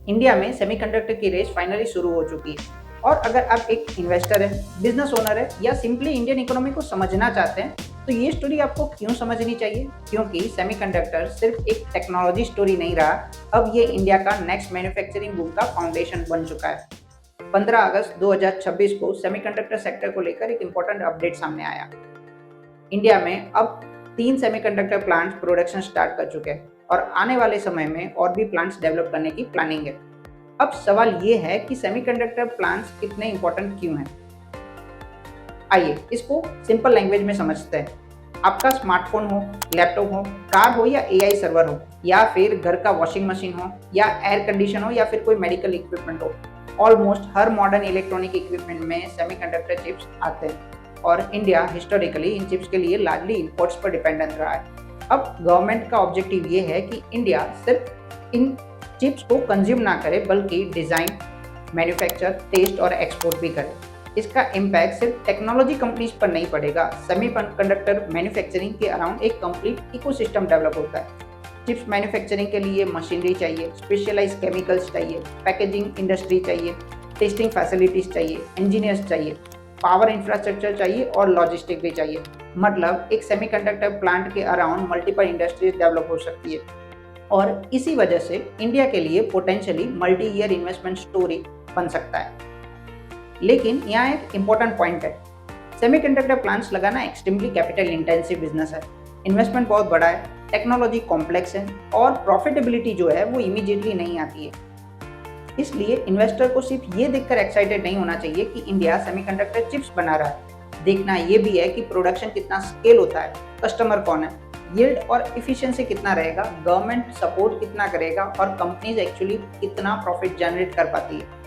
India में semiconductor की race finally शुरू हो चुकी है और अगर आप एक इन्वेस्टर है, बिजनेस ओनर है या सिंपली इंडियन इकोनॉमी को समझना चाहते हैं तो ये स्टोरी आपको क्यों समझनी चाहिए, क्योंकि सेमीकंडक्टर सिर्फ एक टेक्नोलॉजी स्टोरी नहीं रहा, अब ये इंडिया का नेक्स्ट मैन्युफैक्चरिंग बूम का फाउंडेशन बन चुका है। 15 अगस्त 2026 को सेमीकंडक्टर सेक्टर को लेकर एक इंपॉर्टेंट अपडेट सामने आया। इंडिया में अब 3 सेमीकंडक्टर प्लांट्स प्रोडक्शन स्टार्ट कर चुके हैं और आने वाले समय में और भी प्लांट्स डेवलप करने की प्लानिंग है। अब सवाल ये है कि सेमीकंडक्टर प्लांट्स कितने इंपॉर्टेंट क्यों हैं? आइए इसको सिंपल लैंग्वेज में समझते हैं। आपका स्मार्टफोन हो, लैपटॉप हो, कार हो या एआई सर्वर हो या फिर घर का वॉशिंग मशीन हो या एयर कंडीशन हो या फिर कोई मेडिकल इक्विपमेंट हो, ऑलमोस्ट हर मॉडर्न इलेक्ट्रॉनिक इक्विपमेंट में सेमीकंडक्टर चिप्स आते हैं और इंडिया हिस्टोरिकली इन चिप्स के लिए लार्जली इंपोर्ट्स पर डिपेंडेंट रहा है। अब गवर्नमेंट का ऑब्जेक्टिव ये है कि इंडिया सिर्फ इन चिप्स को कंज्यूम ना करे बल्कि डिज़ाइन, मैन्युफैक्चर, टेस्ट और एक्सपोर्ट भी करे। इसका इम्पैक्ट सिर्फ टेक्नोलॉजी कंपनीज पर नहीं पड़ेगा, सेमीकंडक्टर मैन्युफैक्चरिंग के अराउंड एक कंप्लीट इकोसिस्टम डेवलप होता है। चिप्स मैन्युफैक्चरिंग के लिए मशीनरी चाहिए, स्पेशलाइज केमिकल्स चाहिए, पैकेजिंग इंडस्ट्री चाहिए, टेस्टिंग फैसिलिटीज चाहिए, इंजीनियर्स चाहिए, पावर इंफ्रास्ट्रक्चर चाहिए और लॉजिस्टिक भी चाहिए। मतलब एक सेमीकंडक्टर प्लांट के अराउंड मल्टीपल इंडस्ट्रीज डेवलप हो सकती है और इसी वजह से इंडिया के लिए potentially multi year investment story बन सकता है। लेकिन यहाँ एक इम्पोर्टेंट पॉइंट है, सेमीकंडक्टर प्लांट्स लगाना एक्सट्रीमली कैपिटल इंटेंसिव बिजनेस है, इन्वेस्टमेंट बहुत बड़ा है, टेक्नोलॉजी कॉम्प्लेक्स है और प्रॉफिटेबिलिटी जो है वो इमीडिएटली नहीं आती है। इसलिए इन्वेस्टर को सिर्फ ये देखकर एक्साइटेड नहीं होना चाहिए कि इंडिया सेमीकंडक्टर चिप्स बना रहा है, देखना ये भी है कि प्रोडक्शन कितना स्केल होता है, कस्टमर कौन है, यील्ड और इफिशिएंसी कितना रहेगा, गवर्नमेंट सपोर्ट कितना करेगा और कंपनीज एक्चुअली कितना प्रॉफिट जनरेट कर पाती है।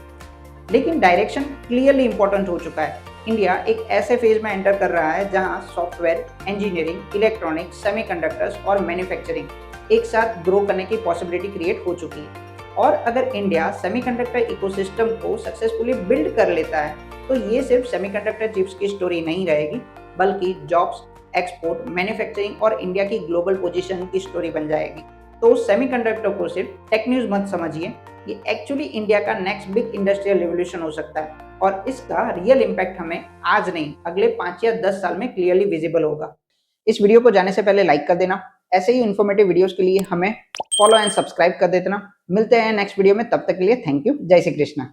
लेकिन डायरेक्शन क्लियरली इंपॉर्टेंट हो चुका है। इंडिया एक ऐसे फेज में एंटर कर रहा है जहां सॉफ्टवेयर, इंजीनियरिंग, इलेक्ट्रॉनिक्स, सेमीकंडक्टर्स और मैन्युफैक्चरिंग एक साथ ग्रो करने की पॉसिबिलिटी क्रिएट हो चुकी है। और अगर इंडिया सेमीकंडक्टर इकोसिस्टम को सक्सेसफुली बिल्ड कर लेता है तो ये सिर्फ सेमीकंडक्टर चिप्स की स्टोरी नहीं रहेगी, बल्कि जॉब्स, एक्सपोर्ट, मैन्युफैक्चरिंग और इंडिया की ग्लोबल पोजीशन की स्टोरी बन जाएगी। तो सेमीकंडक्टर को सिर्फ टेक न्यूज़ मत समझिए, ये एक्चुअली इंडिया का नेक्स्ट बिग इंडस्ट्रियल रिवोल्यूशन हो सकता है और इसका रियल इम्पैक्ट हमें आज नहीं, अगले 5 या 10 साल में क्लियरली विजिबल होगा। इस वीडियो को जाने से पहले लाइक कर देना, ऐसे ही इन्फॉर्मेटिव वीडियोस के लिए हमें फॉलो एंड सब्सक्राइब कर देना। मिलते हैं नेक्स्ट वीडियो में, तब तक के लिए थैंक यू। जय श्री कृष्णा।